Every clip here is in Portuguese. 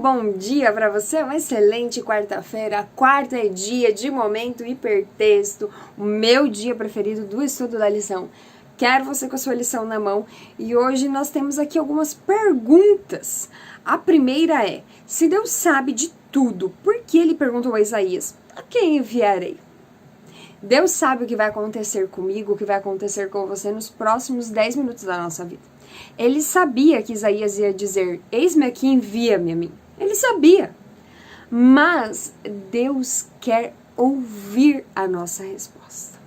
Bom dia para você, uma excelente quarta-feira. Quarta é dia de momento hipertexto, o meu dia preferido do estudo da lição. Quero você com a sua lição na mão e hoje nós temos aqui algumas perguntas. A primeira é: se Deus sabe de tudo, por que ele perguntou a Isaías: a quem enviarei? Deus sabe o que vai acontecer comigo, o que vai acontecer com você nos próximos 10 minutos da nossa vida. Ele sabia que Isaías ia dizer: eis-me aqui, envia-me a mim. Ele sabia. Mas Deus quer ouvir a nossa resposta.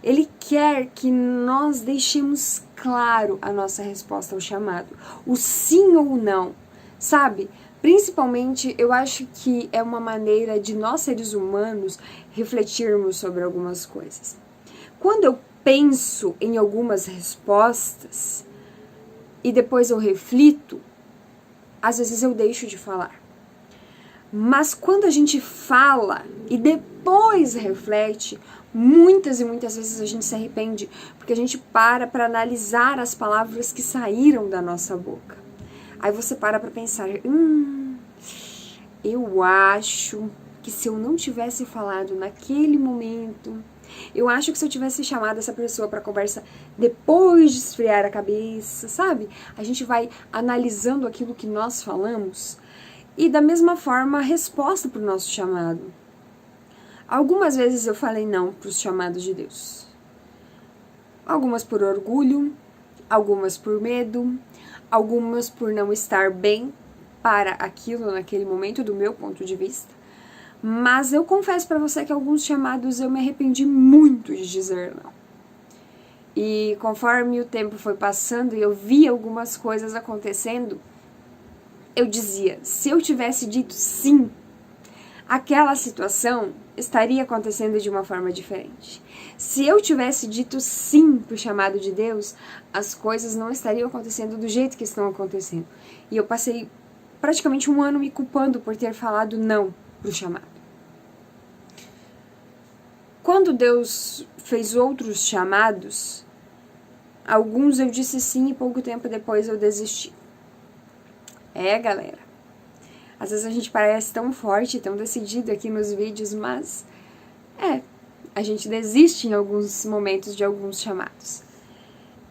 Ele quer que nós deixemos claro a nossa resposta ao chamado. O sim ou não. Sabe? Principalmente, eu acho que é uma maneira de nós, seres humanos, refletirmos sobre algumas coisas. Quando eu penso em algumas respostas e depois eu reflito, às vezes eu deixo de falar. Mas quando a gente fala e depois reflete, muitas e muitas vezes a gente se arrepende, porque a gente para analisar as palavras que saíram da nossa boca. Aí você para pensar, eu acho que se eu não tivesse falado naquele momento, eu acho que se eu tivesse chamado essa pessoa para conversa depois de esfriar a cabeça, sabe? A gente vai analisando aquilo que nós falamos e da mesma forma a resposta para o nosso chamado. Algumas vezes eu falei não para os chamados de Deus. Algumas por orgulho, algumas por medo, algumas por não estar bem para aquilo naquele momento, do meu ponto de vista. Mas eu confesso para você que alguns chamados eu me arrependi muito de dizer não. E conforme o tempo foi passando e eu via algumas coisas acontecendo, eu dizia, se eu tivesse dito sim, aquela situação estaria acontecendo de uma forma diferente. Se eu tivesse dito sim para o chamado de Deus, as coisas não estariam acontecendo do jeito que estão acontecendo. E eu passei praticamente um ano me culpando por ter falado não para o chamado. Quando Deus fez outros chamados, alguns eu disse sim e pouco tempo depois eu desisti. Galera, às vezes a gente parece tão forte, tão decidido aqui nos vídeos, mas a gente desiste em alguns momentos de alguns chamados.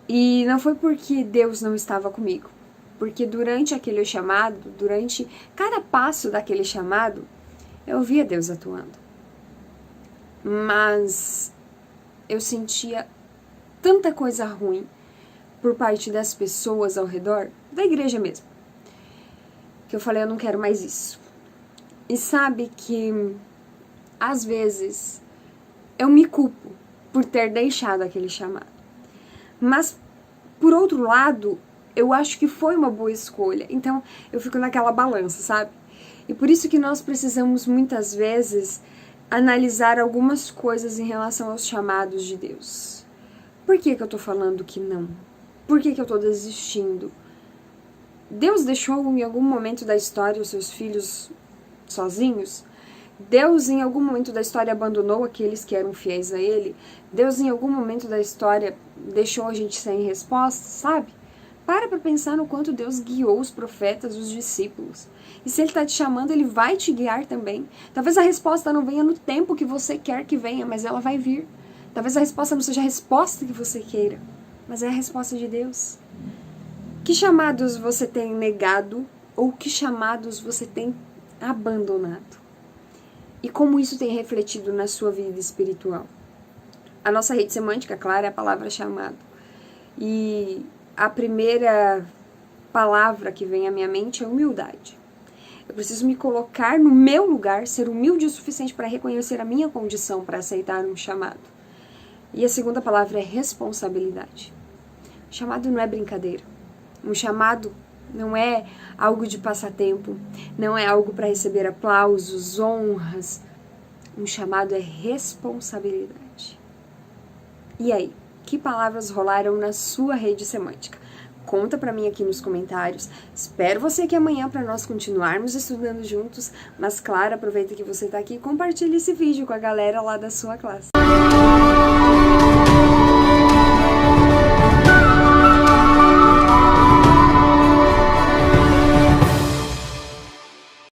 E não foi porque Deus não estava comigo, porque durante aquele chamado, durante cada passo daquele chamado, eu via Deus atuando. Mas eu sentia tanta coisa ruim por parte das pessoas ao redor, da igreja mesmo, que eu falei, eu não quero mais isso. E sabe que, às vezes, eu me culpo por ter deixado aquele chamado. Mas, por outro lado, eu acho que foi uma boa escolha. Então, eu fico naquela balança, sabe? E por isso que nós precisamos, muitas vezes, analisar algumas coisas em relação aos chamados de Deus. Por que eu tô falando que não? Por que eu tô desistindo? Deus deixou em algum momento da história os seus filhos sozinhos? Deus em algum momento da história abandonou aqueles que eram fiéis a Ele? Deus em algum momento da história deixou a gente sem resposta, sabe? Para pensar no quanto Deus guiou os profetas, os discípulos. E se Ele está te chamando, Ele vai te guiar também. Talvez a resposta não venha no tempo que você quer que venha, mas ela vai vir. Talvez a resposta não seja a resposta que você queira, mas é a resposta de Deus. Que chamados você tem negado ou que chamados você tem abandonado? E como isso tem refletido na sua vida espiritual? A nossa rede semântica, claro, é a palavra chamado. E a primeira palavra que vem à minha mente é humildade. Eu preciso me colocar no meu lugar, ser humilde o suficiente para reconhecer a minha condição para aceitar um chamado. E a segunda palavra é responsabilidade. O chamado não é brincadeira. Um chamado não é algo de passatempo, não é algo para receber aplausos, honras. Um chamado é responsabilidade. E aí? Que palavras rolaram na sua rede semântica? Conta pra mim aqui nos comentários. Espero você aqui amanhã para nós continuarmos estudando juntos. Mas claro, aproveita que você tá aqui e compartilha esse vídeo com a galera lá da sua classe.